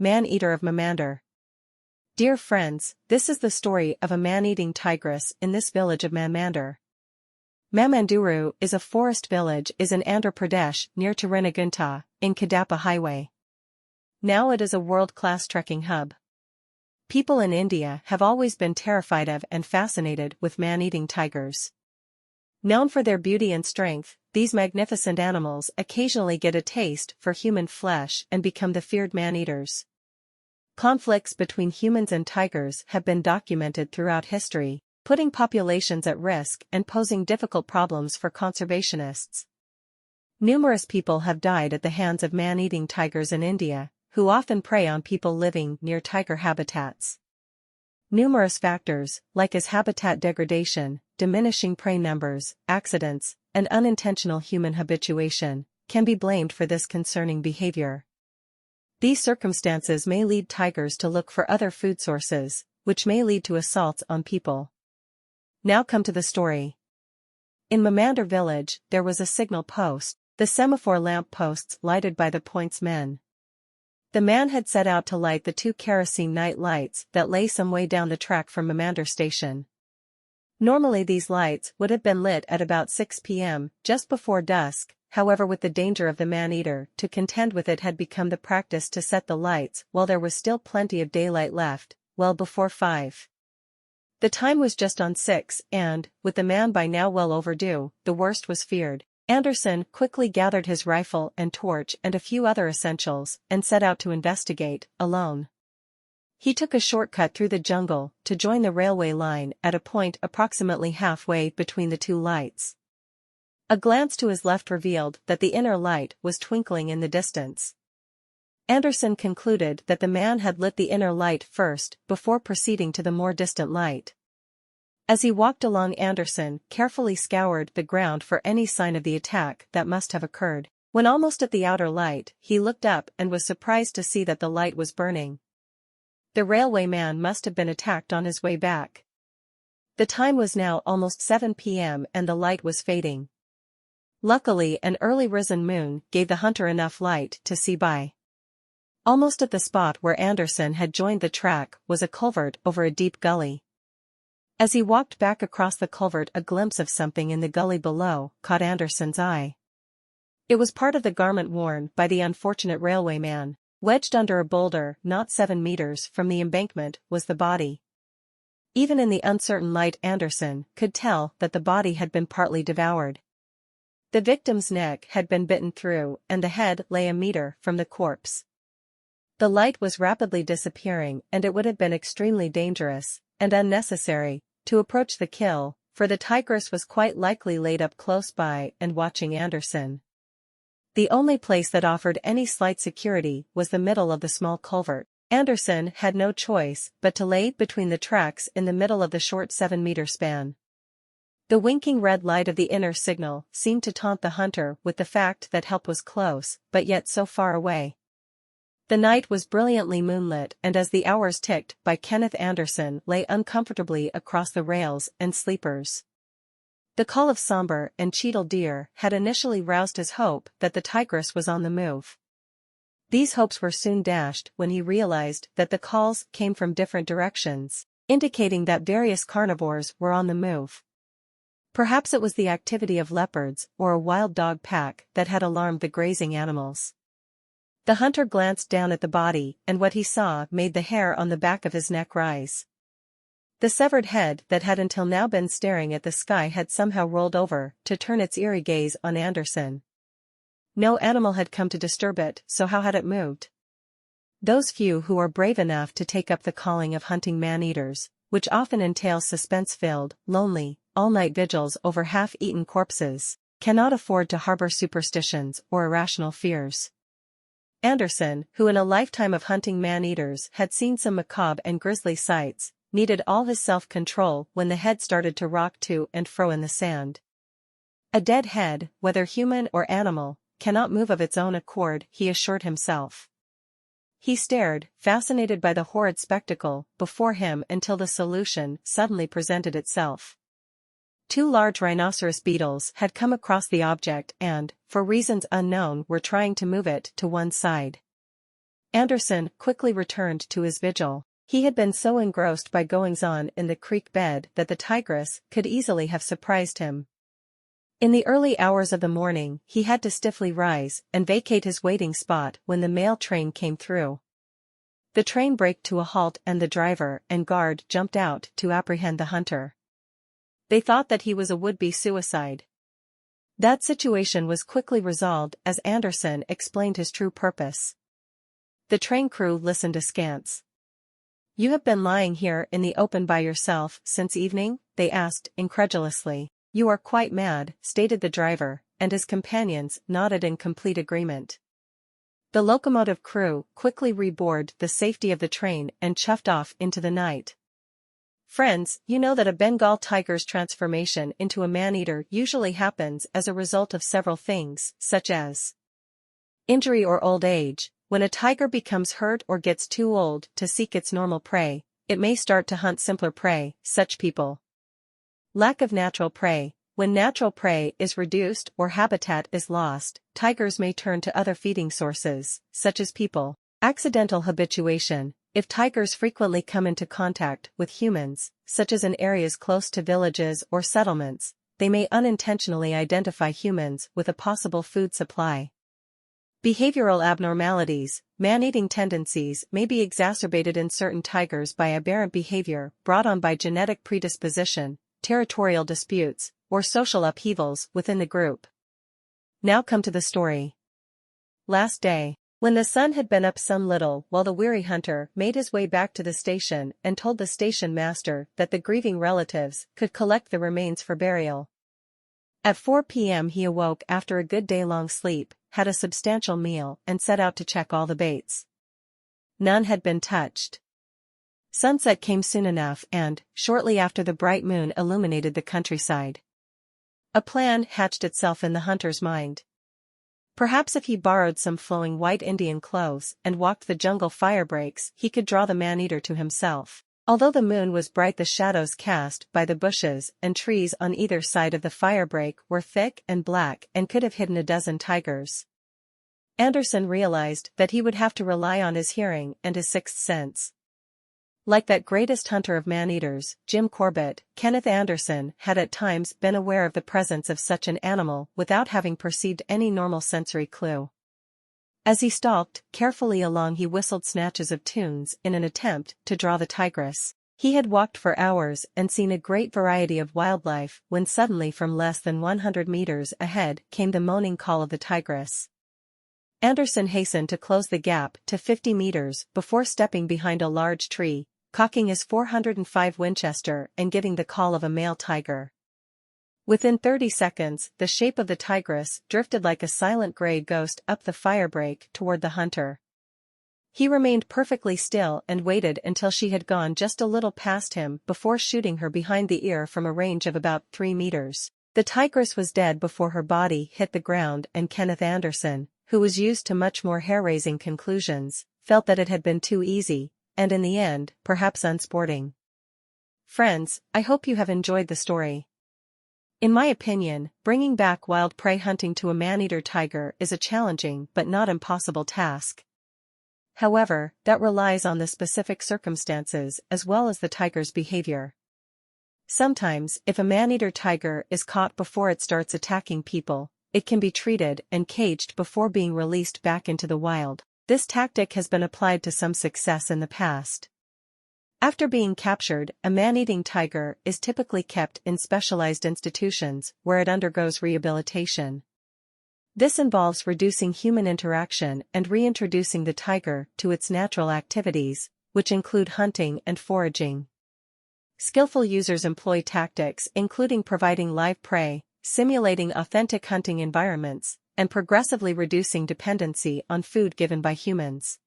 Man-eater of Mamandur. Dear friends, this is the story of a man-eating tigress in this village of Mamandur. Mamanduru is a forest village in Andhra Pradesh near to Renagunta, in Kadapa Highway. Now it is a world-class trekking hub. People in India have always been terrified of and fascinated with man-eating tigers. Known for their beauty and strength, these magnificent animals occasionally get a taste for human flesh and become the feared man-eaters. Conflicts between humans and tigers have been documented throughout history, putting populations at risk and posing difficult problems for conservationists. Numerous people have died at the hands of man-eating tigers in India, who often prey on people living near tiger habitats. Numerous factors, like habitat degradation, diminishing prey numbers, accidents, and unintentional human habituation, can be blamed for this concerning behavior. These circumstances may lead tigers to look for other food sources, which may lead to assaults on people. Now come to the story. In Mamandur village, there was a signal post, the semaphore lamp posts lighted by the point's men. The man had set out to light the 2 kerosene night lights that lay some way down the track from Mamandur station. Normally these lights would have been lit at about 6 p.m., just before dusk, however with the danger of the man-eater to contend with it had become the practice to set the lights while there was still plenty of daylight left, well before 5. The time was just on 6 and, with the man by now well overdue, the worst was feared. Anderson quickly gathered his rifle and torch and a few other essentials and set out to investigate, alone. He took a shortcut through the jungle to join the railway line at a point approximately halfway between the 2 lights. A glance to his left revealed that the inner light was twinkling in the distance. Anderson concluded that the man had lit the inner light first before proceeding to the more distant light. As he walked along, Anderson carefully scoured the ground for any sign of the attack that must have occurred. When almost at the outer light, he looked up and was surprised to see that the light was burning. The railway man must have been attacked on his way back. The time was now almost 7 p.m. and the light was fading. Luckily, an early risen moon gave the hunter enough light to see by. Almost at the spot where Anderson had joined the track was a culvert over a deep gully. As he walked back across the culvert, a glimpse of something in the gully below caught Anderson's eye. It was part of the garment worn by the unfortunate railway man. Wedged under a boulder not 7 meters from the embankment was the body. Even in the uncertain light, Anderson could tell that the body had been partly devoured. The victim's neck had been bitten through and the head lay a meter from the corpse. The light was rapidly disappearing and it would have been extremely dangerous and unnecessary to approach the kill, for the tigress was quite likely laid up close by and watching Anderson. The only place that offered any slight security was the middle of the small culvert. Anderson had no choice but to lay between the tracks in the middle of the short 7-meter span. The winking red light of the inner signal seemed to taunt the hunter with the fact that help was close, but yet so far away. The night was brilliantly moonlit, and as the hours ticked by, Kenneth Anderson lay uncomfortably across the rails and sleepers. The call of somber and cheetal deer had initially roused his hope that the tigress was on the move. These hopes were soon dashed when he realized that the calls came from different directions, indicating that various carnivores were on the move. Perhaps it was the activity of leopards or a wild dog pack that had alarmed the grazing animals. The hunter glanced down at the body, and what he saw made the hair on the back of his neck rise. The severed head that had until now been staring at the sky had somehow rolled over to turn its eerie gaze on Anderson. No animal had come to disturb it, so how had it moved? Those few who are brave enough to take up the calling of hunting man-eaters, which often entails suspense-filled, lonely, all-night vigils over half-eaten corpses, cannot afford to harbor superstitions or irrational fears. Anderson, who in a lifetime of hunting man-eaters had seen some macabre and grisly sights, needed all his self-control when the head started to rock to and fro in the sand. A dead head, whether human or animal, cannot move of its own accord, he assured himself. He stared, fascinated by the horrid spectacle before him, until the solution suddenly presented itself. 2 large rhinoceros beetles had come across the object and, for reasons unknown, were trying to move it to one side. Anderson quickly returned to his vigil. He had been so engrossed by goings-on in the creek bed that the tigress could easily have surprised him. In the early hours of the morning, he had to stiffly rise and vacate his waiting spot when the mail train came through. The train braked to a halt and the driver and guard jumped out to apprehend the hunter. They thought that he was a would-be suicide. That situation was quickly resolved as Anderson explained his true purpose. The train crew listened askance. "You have been lying here in the open by yourself since evening?" they asked incredulously. "You are quite mad," stated the driver, and his companions nodded in complete agreement. The locomotive crew quickly reboarded the safety of the train and chuffed off into the night. Friends, you know that a Bengal tiger's transformation into a man-eater usually happens as a result of several things, such as injury or old age. When a tiger becomes hurt or gets too old to seek its normal prey, it may start to hunt simpler prey, such people. Lack of natural prey. When natural prey is reduced or habitat is lost, tigers may turn to other feeding sources, such as people. Accidental habituation. If tigers frequently come into contact with humans, such as in areas close to villages or settlements, they may unintentionally identify humans with a possible food supply. Behavioral abnormalities. Man-eating tendencies may be exacerbated in certain tigers by aberrant behavior brought on by genetic predisposition, territorial disputes, or social upheavals within the group. Now come to the story. Last day. When the sun had been up some little while the weary hunter made his way back to the station and told the station master that the grieving relatives could collect the remains for burial. At 4 p.m. he awoke after a good day-long sleep, had a substantial meal and set out to check all the baits. None had been touched. Sunset came soon enough and, shortly after, the bright moon illuminated the countryside. A plan hatched itself in the hunter's mind. Perhaps if he borrowed some flowing white Indian clothes and walked the jungle firebreaks, he could draw the man-eater to himself. Although the moon was bright, the shadows cast by the bushes and trees on either side of the firebreak were thick and black and could have hidden a dozen tigers. Anderson realized that he would have to rely on his hearing and his sixth sense. Like that greatest hunter of man-eaters, Jim Corbett, Kenneth Anderson had at times been aware of the presence of such an animal without having perceived any normal sensory clue. As he stalked carefully along, he whistled snatches of tunes in an attempt to draw the tigress. He had walked for hours and seen a great variety of wildlife when suddenly from less than 100 meters ahead came the moaning call of the tigress. Anderson hastened to close the gap to 50 meters before stepping behind a large tree, cocking his .405 Winchester and giving the call of a male tiger. Within 30 seconds, the shape of the tigress drifted like a silent gray ghost up the firebreak toward the hunter. He remained perfectly still and waited until she had gone just a little past him before shooting her behind the ear from a range of about 3 meters. The tigress was dead before her body hit the ground, and Kenneth Anderson, who was used to much more hair-raising conclusions, felt that it had been too easy, and in the end, perhaps unsporting. Friends, I hope you have enjoyed the story. In my opinion, bringing back wild prey hunting to a man-eater tiger is a challenging but not impossible task. However, that relies on the specific circumstances as well as the tiger's behavior. Sometimes, if a man-eater tiger is caught before it starts attacking people, it can be treated and caged before being released back into the wild. This tactic has been applied to some success in the past. After being captured, a man-eating tiger is typically kept in specialized institutions where it undergoes rehabilitation. This involves reducing human interaction and reintroducing the tiger to its natural activities, which include hunting and foraging. Skillful users employ tactics including providing live prey, simulating authentic hunting environments, and progressively reducing dependency on food given by humans.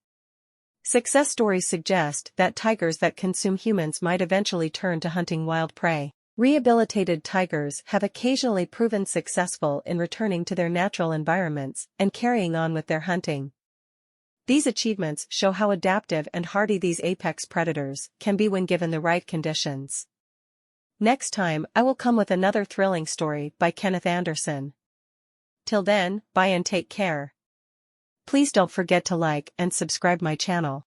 Success stories suggest that tigers that consume humans might eventually turn to hunting wild prey. Rehabilitated tigers have occasionally proven successful in returning to their natural environments and carrying on with their hunting. These achievements show how adaptive and hardy these apex predators can be when given the right conditions. Next time, I will come with another thrilling story by Kenneth Anderson. Till then, bye and take care. Please don't forget to like and subscribe my channel.